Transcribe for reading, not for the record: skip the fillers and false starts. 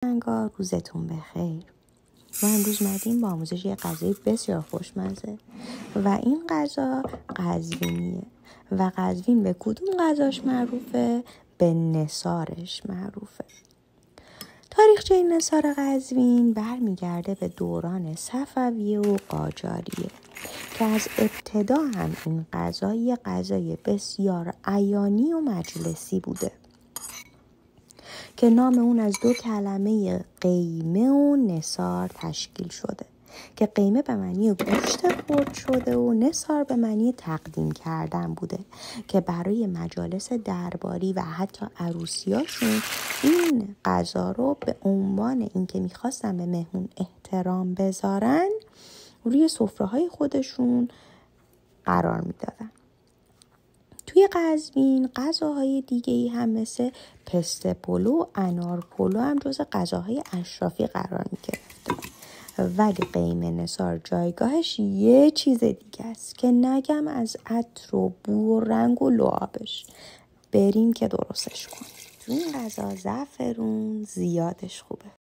انگار روزتون بخیر. ما امروز مدیم با آموزش یه غذای بسیار خوشمزه و این غذا قزوینیه و قزوین به کدوم غذاش معروفه؟ به نثارش معروفه. تاریخچه نثار قزوین برمیگرده به دوران صفویه و قاجاریه که از ابتدا هم این غذا یه غذای بسیار عیانی و مجلسی بوده که نام اون از دو کلمه قیمه و نثار تشکیل شده که قیمه به معنی گوشت خرد شده و نثار به معنی تقدیم کردن بوده که برای مجالس درباری و حتی عروسیاشون این غذا رو به عنوان اینکه میخواستن به مهمون احترام بذارن روی سفره‌های خودشون قرار میدادن. توی قزوین غذاهای دیگه‌ای هم مثل پسته پلو و انار پلو هم جز غذاهای اشرافی قرار می‌گرفته. ولی قیمه نثار جایگاهش یه چیز دیگه است که نگم از عطر و بو و رنگ و لعابش. بریم که درستش کنیم. این غذا زعفرون زیادش خوبه.